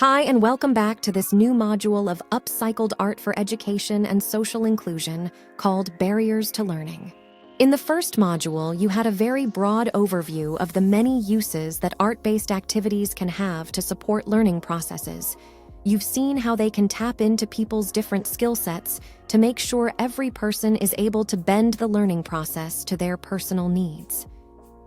Hi, and welcome back to this new module of upcycled art for education and social inclusion called Barriers to Learning. In the first module, you had a very broad overview of the many uses that art-based activities can have to support learning processes. You've seen how they can tap into people's different skill sets to make sure every person is able to bend the learning process to their personal needs.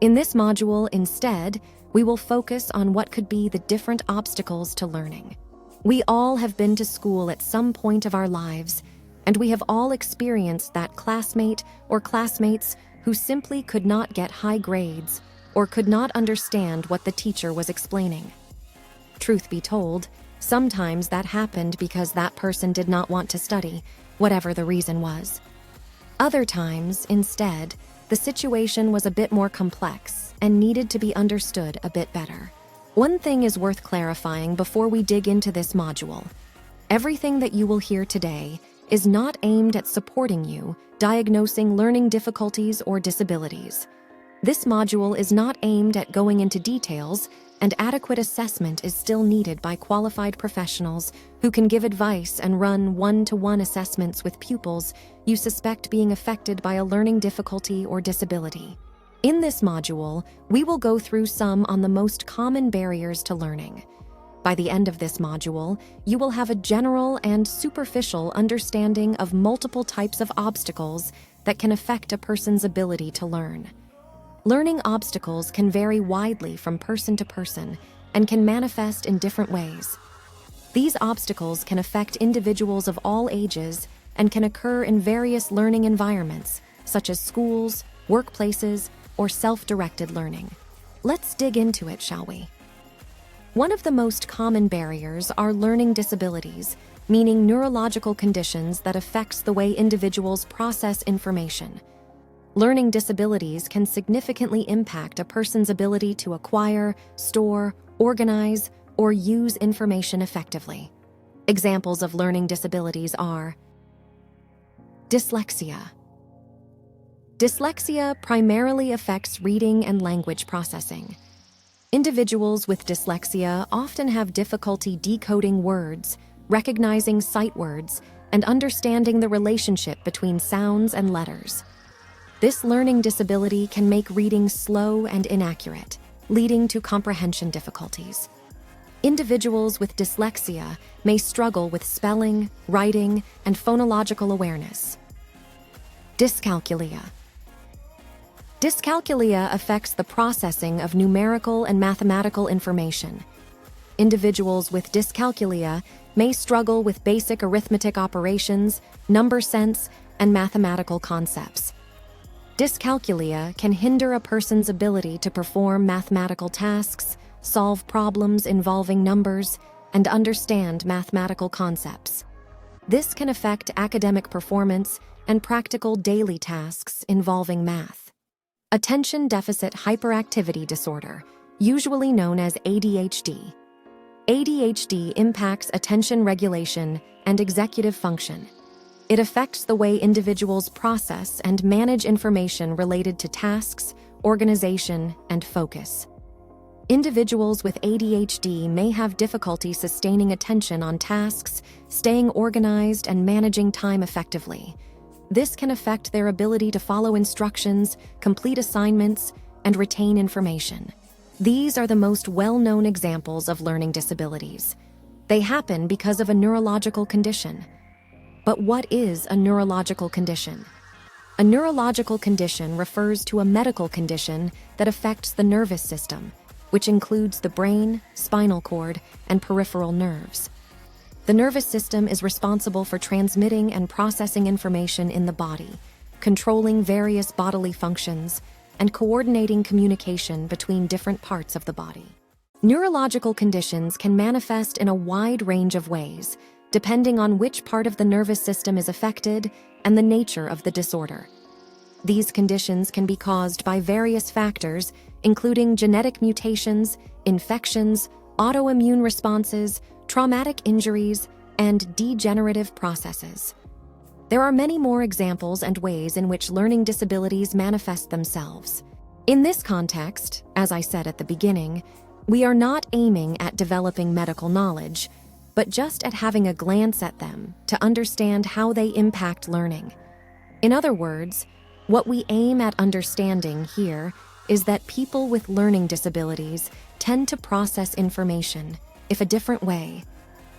In this module, instead, we will focus on what could be the different obstacles to learning. We all have been to school at some point of our lives, and we have all experienced that classmate or classmates who simply could not get high grades or could not understand what the teacher was explaining. Truth be told, sometimes that happened because that person did not want to study, whatever the reason was. Other times, instead, the situation was a bit more complex and needed to be understood a bit better. One thing is worth clarifying before we dig into this module. Everything that you will hear today is not aimed at supporting you diagnosing learning difficulties or disabilities. This module is not aimed at going into details, and adequate assessment is still needed by qualified professionals who can give advice and run one-to-one assessments with pupils you suspect being affected by a learning difficulty or disability. In this module, we will go through some on the most common barriers to learning. By the end of this module, you will have a general and superficial understanding of multiple types of obstacles that can affect a person's ability to learn. Learning obstacles can vary widely from person to person and can manifest in different ways. These obstacles can affect individuals of all ages and can occur in various learning environments, such as schools, workplaces, or self-directed learning. Let's dig into it, shall we? One of the most common barriers are learning disabilities, meaning neurological conditions that affects the way individuals process information. Learning disabilities can significantly impact a person's ability to acquire, store, organize, or use information effectively. Examples of learning disabilities are dyslexia. Dyslexia primarily affects reading and language processing. Individuals with dyslexia often have difficulty decoding words, recognizing sight words, and understanding the relationship between sounds and letters. This learning disability can make reading slow and inaccurate, leading to comprehension difficulties. Individuals with dyslexia may struggle with spelling, writing, and phonological awareness. Dyscalculia. Dyscalculia affects the processing of numerical and mathematical information. Individuals with dyscalculia may struggle with basic arithmetic operations, number sense, and mathematical concepts. Dyscalculia can hinder a person's ability to perform mathematical tasks, solve problems involving numbers, and understand mathematical concepts. This can affect academic performance and practical daily tasks involving math. Attention Deficit Hyperactivity Disorder, usually known as ADHD. ADHD impacts attention regulation and executive function. It affects the way individuals process and manage information related to tasks, organization, and focus. Individuals with ADHD may have difficulty sustaining attention on tasks, staying organized, and managing time effectively. This can affect their ability to follow instructions, complete assignments, and retain information. These are the most well-known examples of learning disabilities. They happen because of a neurological condition. But what is a neurological condition? A neurological condition refers to a medical condition that affects the nervous system, which includes the brain, spinal cord, and peripheral nerves. The nervous system is responsible for transmitting and processing information in the body, controlling various bodily functions, and coordinating communication between different parts of the body. Neurological conditions can manifest in a wide range of ways, depending on which part of the nervous system is affected and the nature of the disorder. These conditions can be caused by various factors, including genetic mutations, infections, autoimmune responses, traumatic injuries, and degenerative processes. There are many more examples and ways in which learning disabilities manifest themselves. In this context, as I said at the beginning, We are not aiming at developing medical knowledge, but just at having a glance at them to understand how they impact learning. In other words, what we aim at understanding here is that people with learning disabilities tend to process information, if a different way.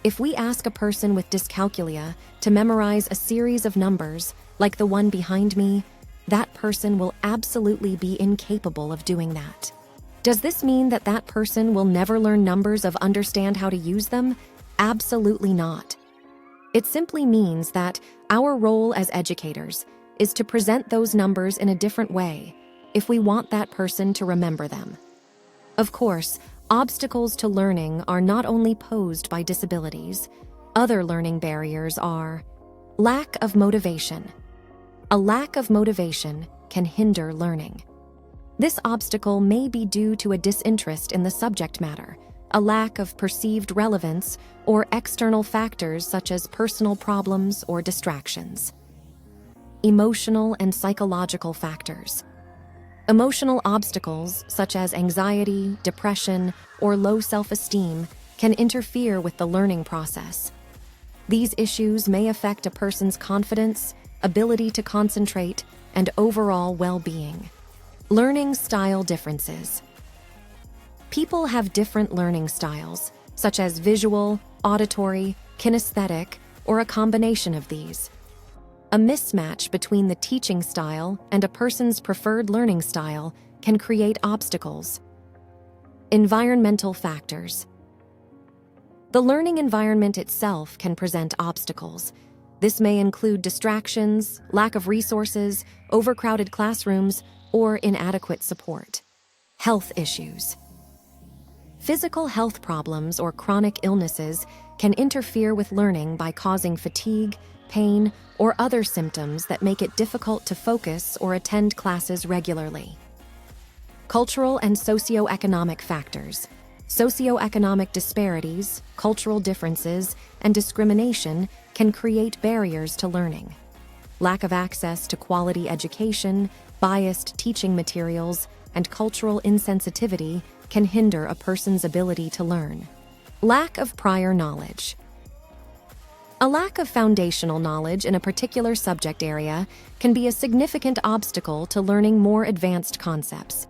If we ask a person with dyscalculia to memorize a series of numbers, like the one behind me, that person will absolutely be incapable of doing that. Does this mean that that person will never learn numbers or understand how to use them? Absolutely not. It simply means that our role as educators is to present those numbers in a different way if we want that person to remember them. Of course, obstacles to learning are not only posed by disabilities. Other learning barriers are lack of motivation. A lack of motivation can hinder learning. This obstacle may be due to a disinterest in the subject matter, a lack of perceived relevance, or external factors such as personal problems or distractions. Emotional and psychological factors. Emotional obstacles such as anxiety, depression, or low self-esteem can interfere with the learning process. These issues may affect a person's confidence, ability to concentrate, and overall well-being. Learning style differences. People have different learning styles, such as visual, auditory, kinesthetic, or a combination of these. A mismatch between the teaching style and a person's preferred learning style can create obstacles. Environmental factors. The learning environment itself can present obstacles. This may include distractions, lack of resources, overcrowded classrooms, or inadequate support. Health issues. Physical health problems or chronic illnesses can interfere with learning by causing fatigue, pain, or other symptoms that make it difficult to focus or attend classes regularly. Cultural and socioeconomic factors. Socioeconomic disparities, cultural differences, and discrimination can create barriers to learning. Lack of access to quality education, biased teaching materials, and cultural insensitivity can hinder a person's ability to learn. Lack of prior knowledge. A lack of foundational knowledge in a particular subject area can be a significant obstacle to learning more advanced concepts.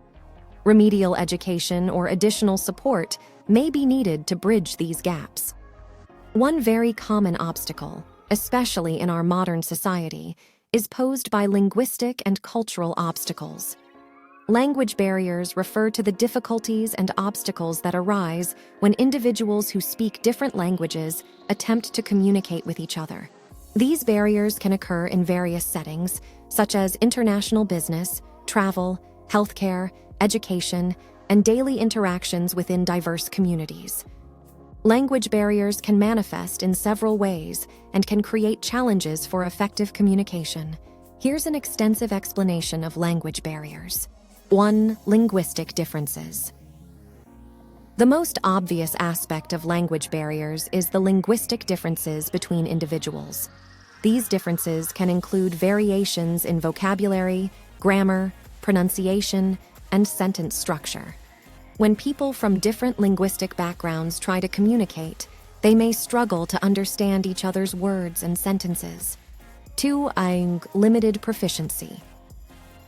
Remedial education or additional support may be needed to bridge these gaps. One very common obstacle, especially in our modern society, is posed by linguistic and cultural obstacles. Language barriers refer to the difficulties and obstacles that arise when individuals who speak different languages attempt to communicate with each other. These barriers can occur in various settings, such as international business, travel, healthcare, education, and daily interactions within diverse communities. Language barriers can manifest in several ways and can create challenges for effective communication. Here's an extensive explanation of language barriers. 1. Linguistic differences. The most obvious aspect of language barriers is the linguistic differences between individuals. These differences can include variations in vocabulary, grammar, pronunciation, and sentence structure. When people from different linguistic backgrounds try to communicate, they may struggle to understand each other's words and sentences. 2. Limited proficiency.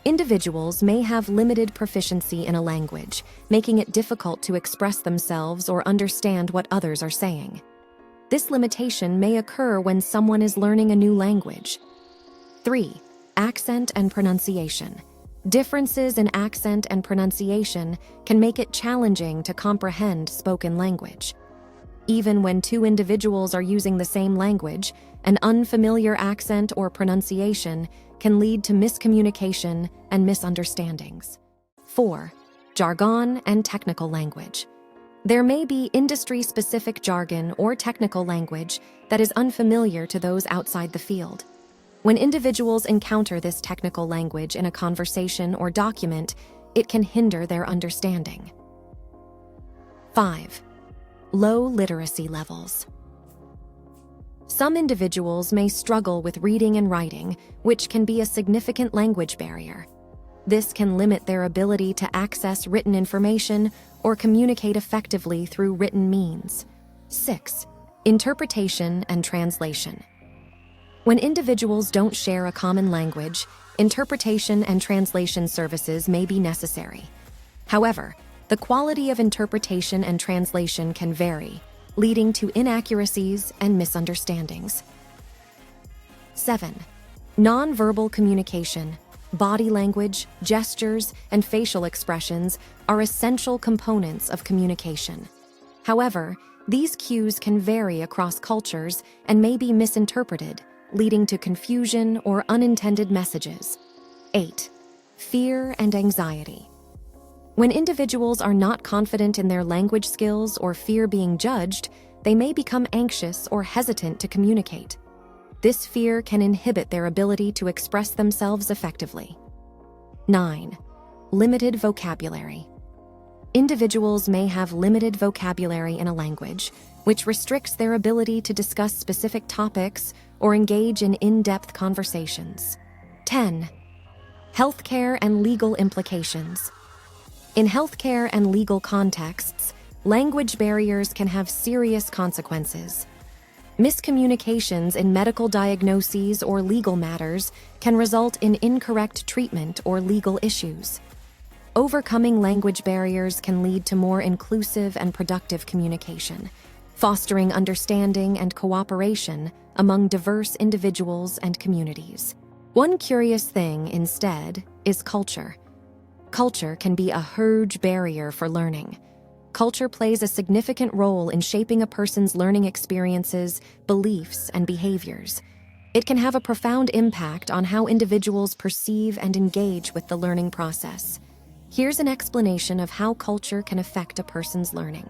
Individuals may have limited proficiency in a language, making it difficult to express themselves or understand what others are saying. This limitation may occur when someone is learning a new language. 3. Accent and pronunciation. Differences in accent and pronunciation can make it challenging to comprehend spoken language. Even when two individuals are using the same language, an unfamiliar accent or pronunciation can lead to miscommunication and misunderstandings. 4. Jargon and technical language. There may be industry-specific jargon or technical language that is unfamiliar to those outside the field. When individuals encounter this technical language in a conversation or document, it can hinder their understanding. 5. Low literacy levels. Some individuals may struggle with reading and writing, which can be a significant language barrier. This can limit their ability to access written information or communicate effectively through written means. 6. Interpretation and translation. When individuals don't share a common language, interpretation and translation services may be necessary. However, the quality of interpretation and translation can vary, leading to inaccuracies and misunderstandings. 7. Nonverbal communication. Body language, gestures, and facial expressions are essential components of communication. However, these cues can vary across cultures and may be misinterpreted, leading to confusion or unintended messages. 8. Fear and anxiety. When individuals are not confident in their language skills or fear being judged, they may become anxious or hesitant to communicate. This fear can inhibit their ability to express themselves effectively. 9. Limited vocabulary. Individuals may have limited vocabulary in a language, which restricts their ability to discuss specific topics or engage in in-depth conversations. 10. Healthcare and legal implications. In healthcare and legal contexts, language barriers can have serious consequences. Miscommunications in medical diagnoses or legal matters can result in incorrect treatment or legal issues. Overcoming language barriers can lead to more inclusive and productive communication, fostering understanding and cooperation among diverse individuals and communities. One curious thing, instead, is culture. Culture can be a huge barrier for learning. Culture plays a significant role in shaping a person's learning experiences, beliefs, and behaviors. It can have a profound impact on how individuals perceive and engage with the learning process. Here's an explanation of how culture can affect a person's learning.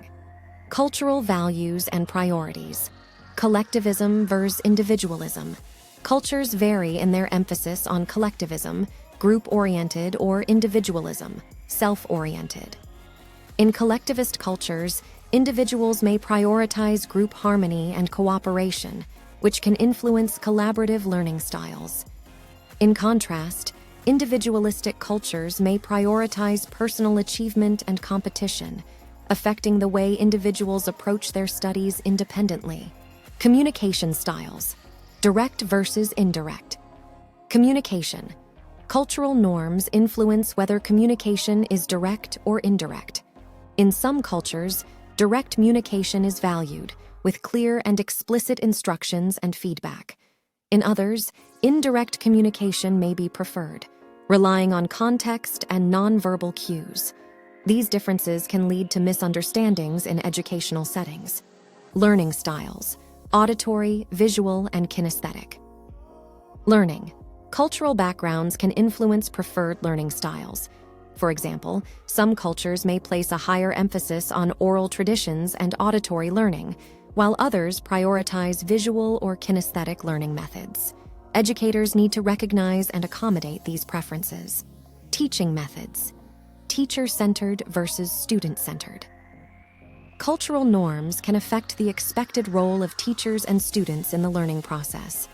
Cultural values and priorities. Collectivism versus individualism. Cultures vary in their emphasis on collectivism, group-oriented, or individualism, self-oriented. In collectivist cultures, individuals may prioritize group harmony and cooperation, which can influence collaborative learning styles. In contrast, individualistic cultures may prioritize personal achievement and competition, affecting the way individuals approach their studies independently. Communication styles. Direct versus indirect. Communication. Cultural norms influence whether communication is direct or indirect. In some cultures, direct communication is valued, with clear and explicit instructions and feedback. In others, indirect communication may be preferred, relying on context and nonverbal cues. These differences can lead to misunderstandings in educational settings. Learning styles: auditory, visual, and kinesthetic. Learning. Cultural backgrounds can influence preferred learning styles. For example, some cultures may place a higher emphasis on oral traditions and auditory learning, while others prioritize visual or kinesthetic learning methods. Educators need to recognize and accommodate these preferences. Teaching methods. Teacher-centered versus student-centered. Cultural norms can affect the expected role of teachers and students in the learning process.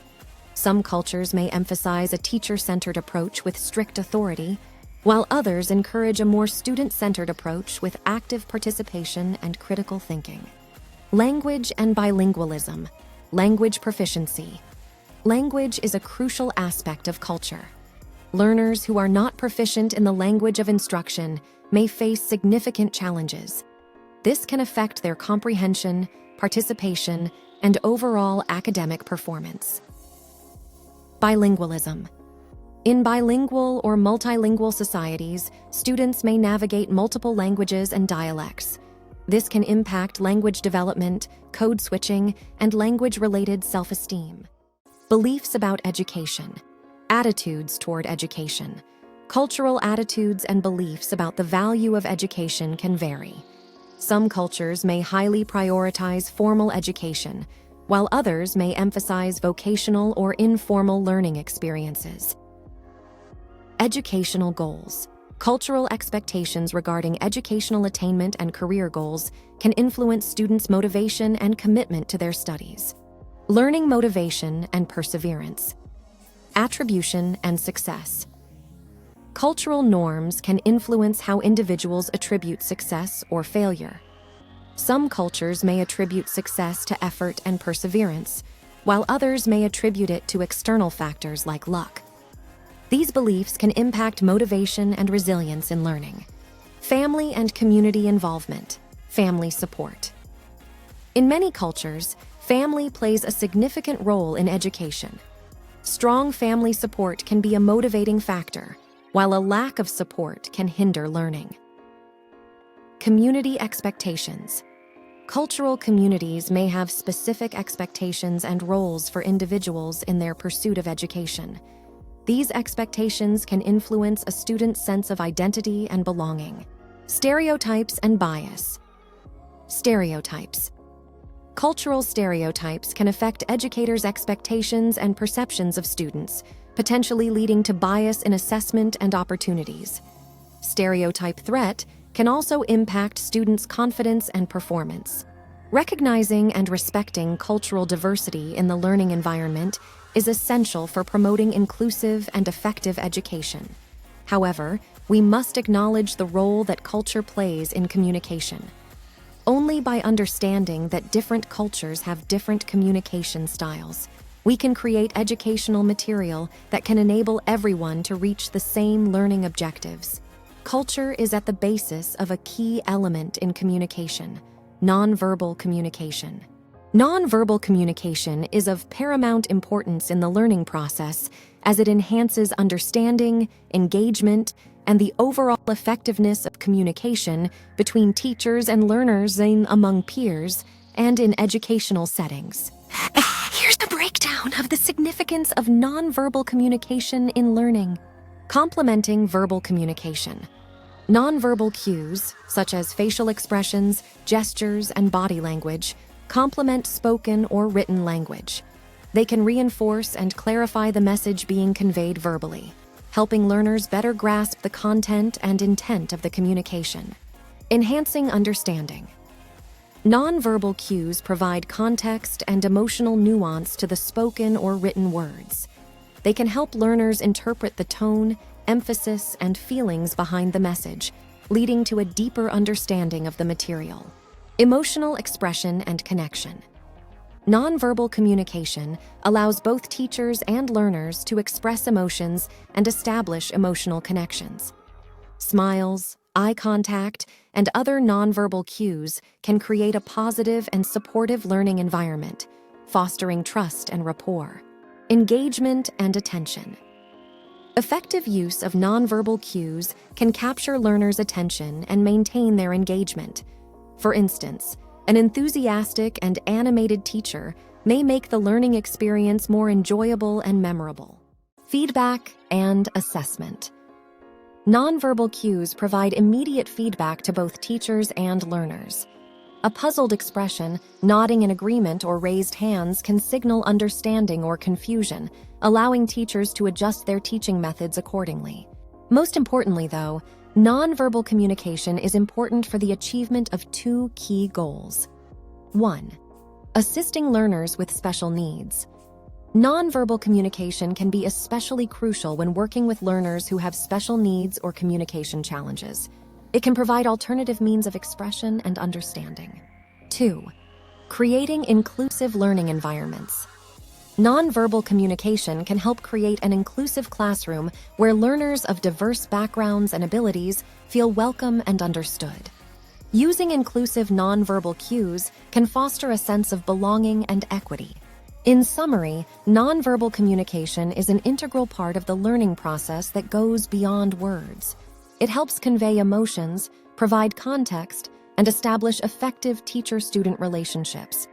Some cultures may emphasize a teacher-centered approach with strict authority, while others encourage a more student-centered approach with active participation and critical thinking. Language and bilingualism. Language proficiency. Language is a crucial aspect of culture. Learners who are not proficient in the language of instruction may face significant challenges. This can affect their comprehension, participation, and overall academic performance. Bilingualism. In bilingual or multilingual societies, students may navigate multiple languages and dialects. This can impact language development, code switching, and language-related self-esteem. Beliefs about education. Attitudes toward education. Cultural attitudes and beliefs about the value of education can vary. Some cultures may highly prioritize formal education, while others may emphasize vocational or informal learning experiences. Educational goals. Cultural expectations regarding educational attainment and career goals can influence students' motivation and commitment to their studies. Learning motivation and perseverance. Attribution and success. Cultural norms can influence how individuals attribute success or failure. Some cultures may attribute success to effort and perseverance, while others may attribute it to external factors like luck. These beliefs can impact motivation and resilience in learning. Family and community involvement, family support. In many cultures, family plays a significant role in education. Strong family support can be a motivating factor, while a lack of support can hinder learning. Community expectations. Cultural communities may have specific expectations and roles for individuals in their pursuit of education. These expectations can influence a student's sense of identity and belonging. Stereotypes and bias. Stereotypes. Cultural stereotypes can affect educators' expectations and perceptions of students, potentially leading to bias in assessment and opportunities. Stereotype threat can also impact students' confidence and performance. Recognizing and respecting cultural diversity in the learning environment is essential for promoting inclusive and effective education. However, we must acknowledge the role that culture plays in communication. Only by understanding that different cultures have different communication styles, we can create educational material that can enable everyone to reach the same learning objectives. Culture is at the basis of a key element in communication: nonverbal communication. Nonverbal communication is of paramount importance in the learning process as it enhances understanding, engagement, and the overall effectiveness of communication between teachers and learners and among peers and in educational settings. Here's the breakdown of the significance of nonverbal communication in learning. Complementing verbal communication. Nonverbal cues, such as facial expressions, gestures, and body language, complement spoken or written language. They can reinforce and clarify the message being conveyed verbally, helping learners better grasp the content and intent of the communication. Enhancing understanding. Nonverbal cues provide context and emotional nuance to the spoken or written words. They can help learners interpret the tone, emphasis, and feelings behind the message, leading to a deeper understanding of the material. Emotional expression and connection. Nonverbal communication allows both teachers and learners to express emotions and establish emotional connections. Smiles, eye contact, and other nonverbal cues can create a positive and supportive learning environment, fostering trust and rapport. Engagement and attention. Effective use of nonverbal cues can capture learners' attention and maintain their engagement. For instance, an enthusiastic and animated teacher may make the learning experience more enjoyable and memorable. Feedback and assessment. Nonverbal cues provide immediate feedback to both teachers and learners. A puzzled expression, nodding in agreement, or raised hands can signal understanding or confusion, allowing teachers to adjust their teaching methods accordingly. Most importantly, though, nonverbal communication is important for the achievement of two key goals. 1. Assisting learners with special needs. Nonverbal communication can be especially crucial when working with learners who have special needs or communication challenges. It can provide alternative means of expression and understanding. 2. Creating inclusive learning environments. Nonverbal communication can help create an inclusive classroom where learners of diverse backgrounds and abilities feel welcome and understood. Using inclusive nonverbal cues can foster a sense of belonging and equity. In summary, nonverbal communication is an integral part of the learning process that goes beyond words. It helps convey emotions, provide context, and establish effective teacher-student relationships.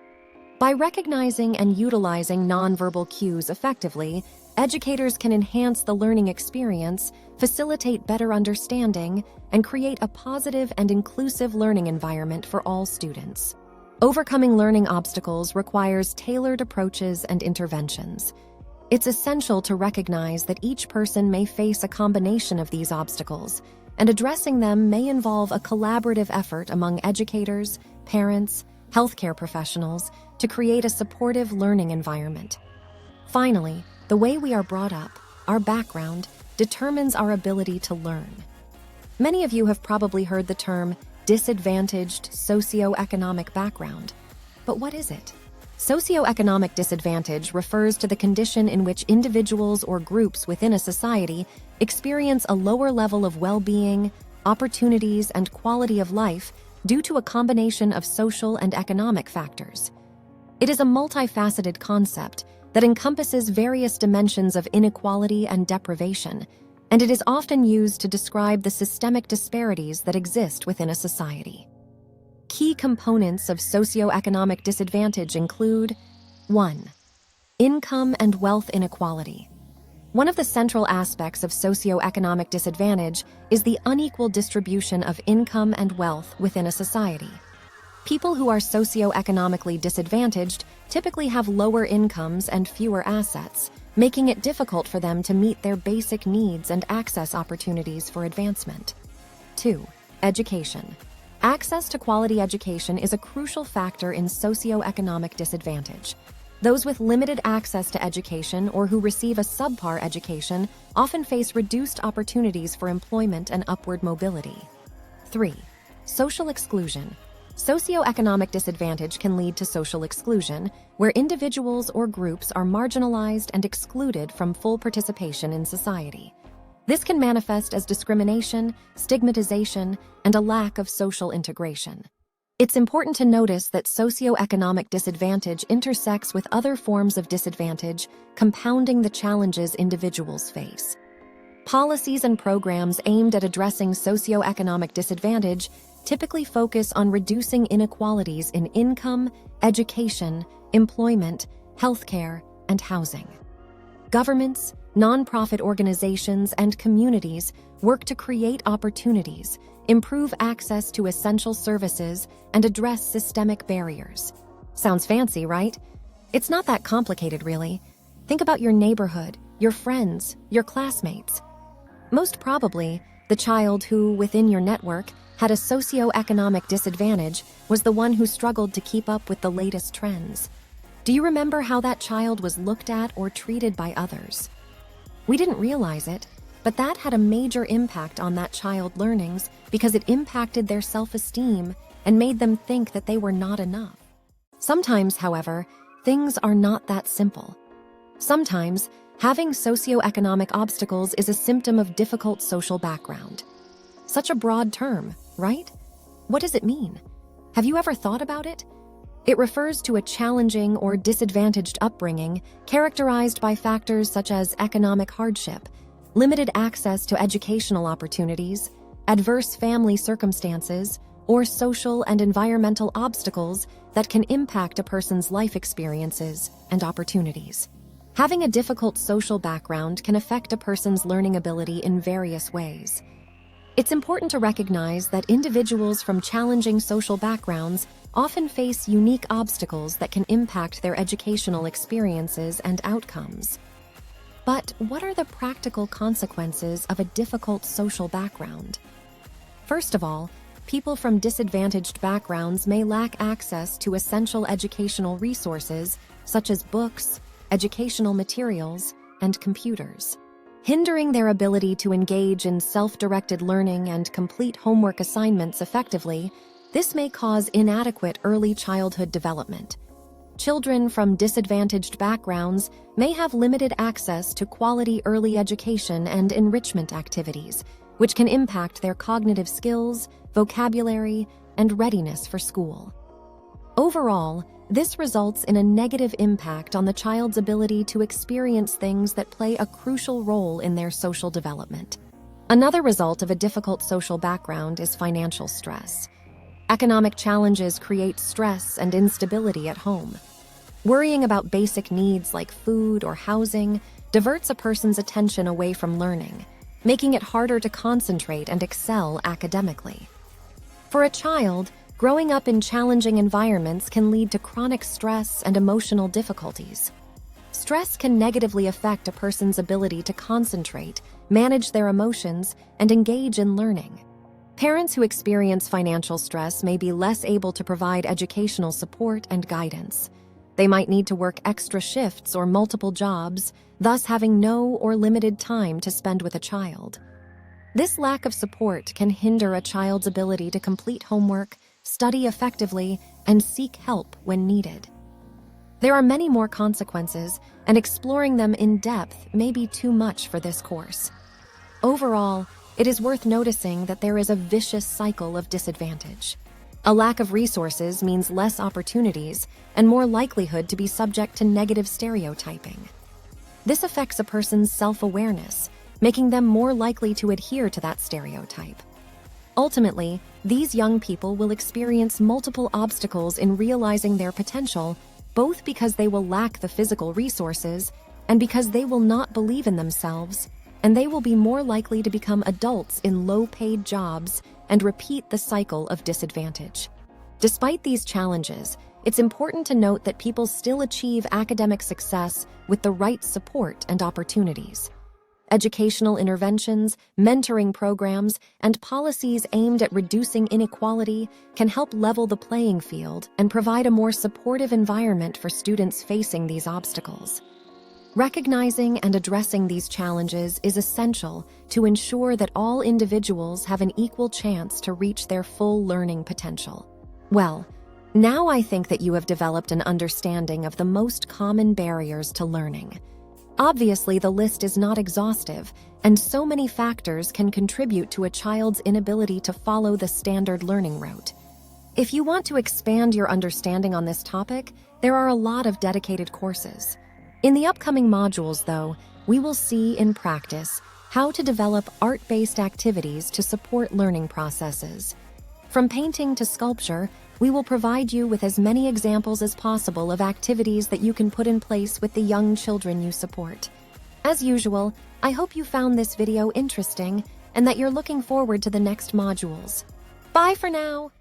By recognizing and utilizing nonverbal cues effectively, educators can enhance the learning experience, facilitate better understanding, and create a positive and inclusive learning environment for all students. Overcoming learning obstacles requires tailored approaches and interventions. It's essential to recognize that each person may face a combination of these obstacles, and addressing them may involve a collaborative effort among educators, parents, healthcare professionals to create a supportive learning environment. Finally, the way we are brought up, our background, determines our ability to learn. Many of you have probably heard the term disadvantaged socioeconomic background. But what is it? Socioeconomic disadvantage refers to the condition in which individuals or groups within a society experience a lower level of well-being, opportunities, and quality of life due to a combination of social and economic factors. It is a multifaceted concept that encompasses various dimensions of inequality and deprivation, and it is often used to describe the systemic disparities that exist within a society. Key components of socioeconomic disadvantage include 1. Income and wealth inequality. One of the central aspects of socioeconomic disadvantage is the unequal distribution of income and wealth within a society. People who are socioeconomically disadvantaged typically have lower incomes and fewer assets, making it difficult for them to meet their basic needs and access opportunities for advancement. 2. Education. Access to quality education is a crucial factor in socioeconomic disadvantage. Those with limited access to education or who receive a subpar education often face reduced opportunities for employment and upward mobility. 3. Social exclusion. Socioeconomic disadvantage can lead to social exclusion, where individuals or groups are marginalized and excluded from full participation in society. This can manifest as discrimination, stigmatization, and a lack of social integration. It's important to notice that socioeconomic disadvantage intersects with other forms of disadvantage, compounding the challenges individuals face. Policies and programs aimed at addressing socioeconomic disadvantage typically focus on reducing inequalities in income, education, employment, healthcare, and housing. Governments, nonprofit organizations, and communities work to create opportunities, improve access to essential services, and address systemic barriers. Sounds fancy, right? It's not that complicated, really. Think about your neighborhood, your friends, your classmates. Most probably, the child who, within your network, had a socioeconomic disadvantage was the one who struggled to keep up with the latest trends. Do you remember how that child was looked at or treated by others? We didn't realize it, but that had a major impact on that child's learnings because it impacted their self-esteem and made them think that they were not enough. Sometimes, however, things are not that simple. Sometimes, having socioeconomic obstacles is a symptom of difficult social background. Such a broad term, right? What does it mean? Have you ever thought about it? It refers to a challenging or disadvantaged upbringing characterized by factors such as economic hardship, limited access to educational opportunities, adverse family circumstances, or social and environmental obstacles that can impact a person's life experiences and opportunities. Having a difficult social background can affect a person's learning ability in various ways. It's important to recognize that individuals from challenging social backgrounds often face unique obstacles that can impact their educational experiences and outcomes. But what are the practical consequences of a difficult social background? First of all, people from disadvantaged backgrounds may lack access to essential educational resources such as books, educational materials, and computers. Hindering their ability to engage in self-directed learning and complete homework assignments effectively, this may cause inadequate early childhood development. Children from disadvantaged backgrounds may have limited access to quality early education and enrichment activities, which can impact their cognitive skills, vocabulary, and readiness for school. Overall, this results in a negative impact on the child's ability to experience things that play a crucial role in their social development. Another result of a difficult social background is financial stress. Economic challenges create stress and instability at home. Worrying about basic needs like food or housing diverts a person's attention away from learning, making it harder to concentrate and excel academically. For a child, growing up in challenging environments can lead to chronic stress and emotional difficulties. Stress can negatively affect a person's ability to concentrate, manage their emotions, and engage in learning. Parents who experience financial stress may be less able to provide educational support and guidance. They might need to work extra shifts or multiple jobs, thus having no or limited time to spend with a child. This lack of support can hinder a child's ability to complete homework, study effectively, and seek help when needed. There are many more consequences, and exploring them in depth may be too much for this course. Overall, it is worth noticing that there is a vicious cycle of disadvantage. A lack of resources means less opportunities and more likelihood to be subject to negative stereotyping. This affects a person's self-awareness, making them more likely to adhere to that stereotype. Ultimately, these young people will experience multiple obstacles in realizing their potential, both because they will lack the physical resources and because they will not believe in themselves, and they will be more likely to become adults in low-paid jobs and repeat the cycle of disadvantage. Despite these challenges, it's important to note that people still achieve academic success with the right support and opportunities. Educational interventions, mentoring programs, and policies aimed at reducing inequality can help level the playing field and provide a more supportive environment for students facing these obstacles. Recognizing and addressing these challenges is essential to ensure that all individuals have an equal chance to reach their full learning potential. Well, now I think that you have developed an understanding of the most common barriers to learning. Obviously, the list is not exhaustive, and so many factors can contribute to a child's inability to follow the standard learning route. If you want to expand your understanding on this topic, there are a lot of dedicated courses. In the upcoming modules, though, we will see in practice how to develop art-based activities to support learning processes. From painting to sculpture, we will provide you with as many examples as possible of activities that you can put in place with the young children you support. As usual, I hope you found this video interesting and that you're looking forward to the next modules. Bye for now!